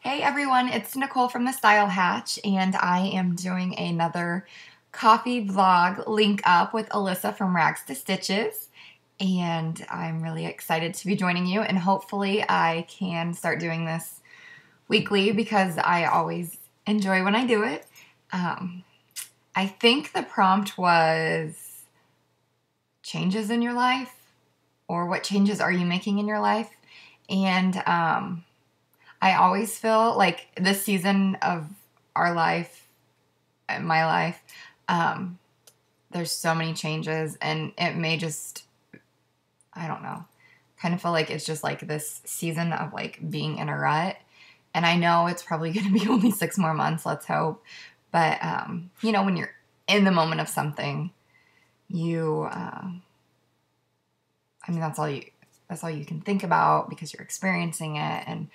Hey everyone, it's Nicole from the Style Hatch, and I am doing another coffee vlog link up with Alyssa from Rags to Stitches. And I'm really excited to be joining you, and hopefully I can start doing this weekly because I always enjoy when I do it. I think the prompt was changes in your life, or what changes are you making in your life? And I always feel like this season of our life, my life, there's so many changes, and it may just, I don't know, kind of feel like it's just like this season of like being in a rut. And I know it's probably going to be only 6 more months, let's hope. But, when you're in the moment of something, that's all you can think about because you're experiencing it. And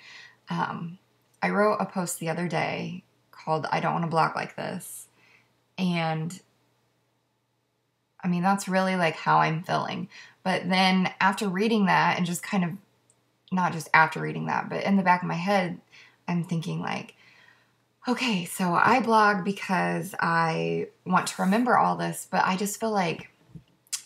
I wrote a post the other day called "I Don't Want to Blog Like This," and that's really like how I'm feeling. But then after reading that, and just kind of not just after reading that, but in the back of my head, I'm thinking like, okay, so I blog because I want to remember all this, but I just feel like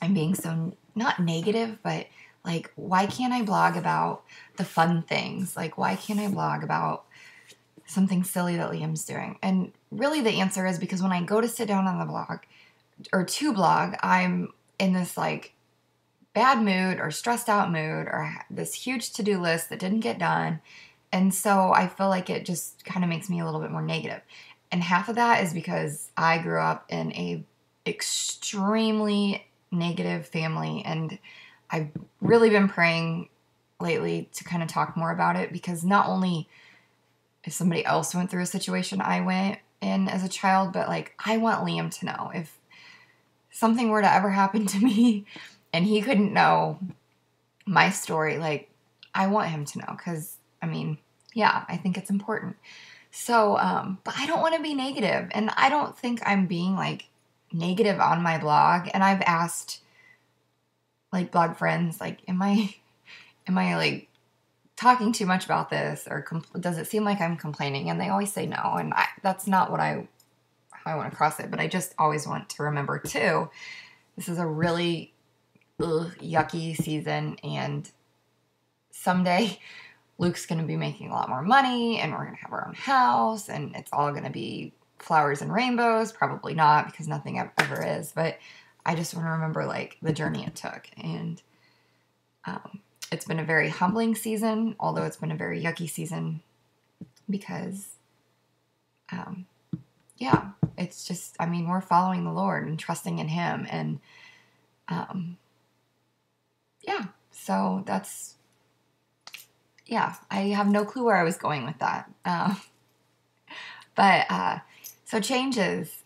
I'm being so not negative, but like, why can't I blog about the fun things? Like, why can't I blog about something silly that Liam's doing? And really the answer is because when I go to sit down on the blog or to blog, I'm in this like bad mood or stressed out mood or this huge to-do list that didn't get done. And so I feel like it just kind of makes me a little bit more negative. And half of that is because I grew up in a extremely negative family, and I've really been praying lately to kind of talk more about it, because not only if somebody else went through a situation I went in as a child, but like I want Liam to know if something were to ever happen to me and he couldn't know my story, like I want him to know, because I think it's important. So, but I don't want to be negative, and I don't think I'm being like negative on my blog. And I've asked like blog friends, like, am I like talking too much about this, or does it seem like I'm complaining? And they always say no, and that's not how I want to cross it. But I just always want to remember too, this is a really yucky season, and someday Luke's going to be making a lot more money, and we're going to have our own house, and it's all going to be flowers and rainbows. Probably not, because nothing ever is, but I just want to remember like the journey it took. And it's been a very humbling season, although it's been a very yucky season, because it's just, we're following the Lord and trusting in him. And so that's, I have no clue where I was going with that. So changes,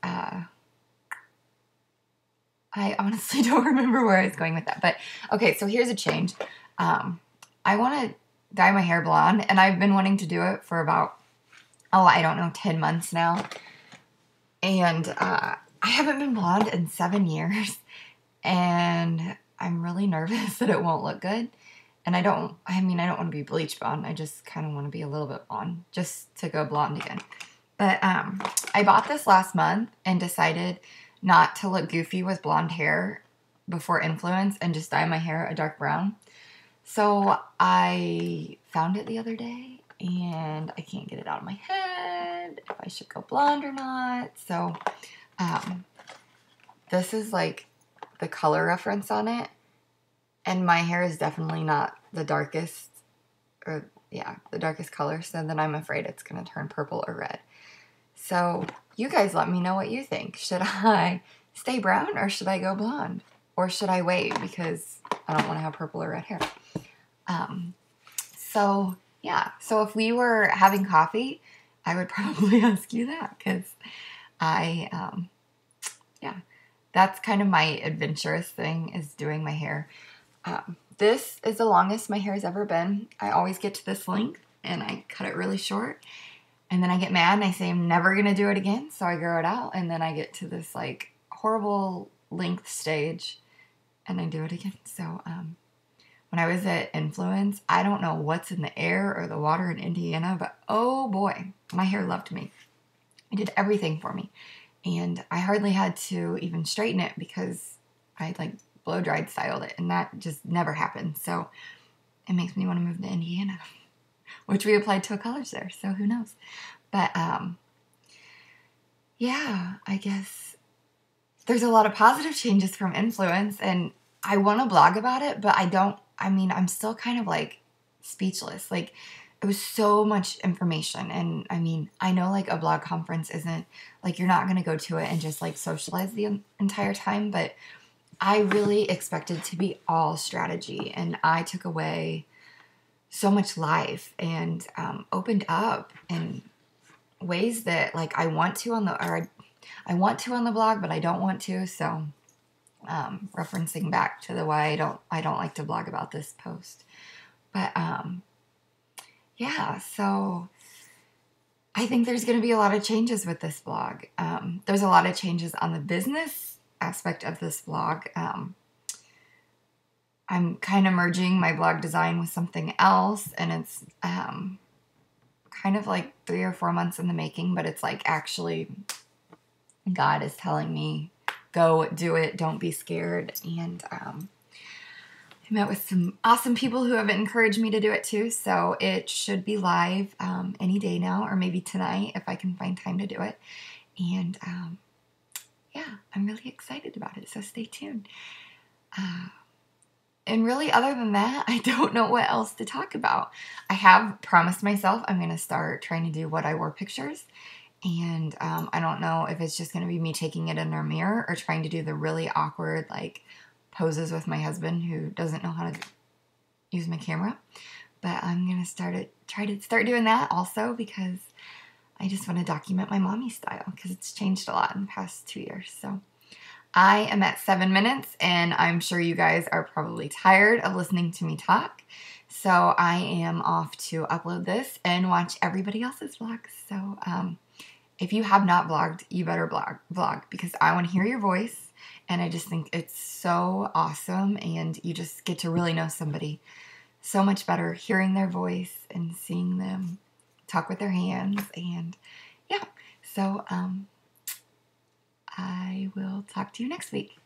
I honestly don't remember where I was going with that. But okay, so here's a change. I want to dye my hair blonde, and I've been wanting to do it for about, 10 months now. And I haven't been blonde in 7 years, and I'm really nervous that it won't look good. And I don't want to be bleach blonde. I just kind of want to be a little bit blonde, just to go blonde again. But I bought this last month and decided not to look goofy with blonde hair before influence and just dye my hair a dark brown. So I found it the other day, and I can't get it out of my head if I should go blonde or not. So this is like the color reference on it. And my hair is definitely not the darkest, the darkest color. So then I'm afraid it's going to turn purple or red. So you guys let me know what you think. Should I stay brown, or should I go blonde? Or should I wait because I don't want to have purple or red hair? So if we were having coffee, I would probably ask you that, because that's kind of my adventurous thing, is doing my hair. This is the longest my hair has ever been. I always get to this length, and I cut it really short. And then I get mad, and I say I'm never going to do it again, so I grow it out. And then I get to this, like, horrible length stage, and I do it again. So when when I was at Influence, I don't know what's in the air or the water in Indiana, but oh boy, my hair loved me. It did everything for me. And I hardly had to even straighten it because I like blow dried styled it, and that just never happened. So it makes me want to move to Indiana, which we applied to a college there, so who knows. But yeah, I guess there's a lot of positive changes from Influence, and I want to blog about it, but I'm still kind of like speechless. Like, it was so much information. And I mean, I know like a blog conference isn't like, you're not going to go to it and just like socialize the entire time, but I really expected to be all strategy, and I took away so much life and opened up in ways that like I want to on the blog, but I don't want to. So referencing back to the why I don't like to blog about this post. But yeah, so I think there's going to be a lot of changes with this blog. There's a lot of changes on the business aspect of this blog. I'm kind of merging my blog design with something else, and it's kind of like 3 or 4 months in the making, but it's like actually God is telling me, go do it, don't be scared. And I met with some awesome people who have encouraged me to do it too, so it should be live any day now, or maybe tonight if I can find time to do it. And yeah, I'm really excited about it, so stay tuned. And really, other than that, I don't know what else to talk about. I have promised myself I'm going to start trying to do what I wore pictures. And I don't know if it's just going to be me taking it in a mirror or trying to do the really awkward, like, poses with my husband who doesn't know how to use my camera. But I'm going to try to start doing that also, because I just want to document my mommy style, because it's changed a lot in the past 2 years. So I am at 7 minutes, and I'm sure you guys are probably tired of listening to me talk. So I am off to upload this and watch everybody else's vlogs. So if you have not vlogged, you better vlog, because I want to hear your voice, and I just think it's so awesome, and you just get to really know somebody so much better hearing their voice and seeing them talk with their hands. And yeah, so I will talk to you next week.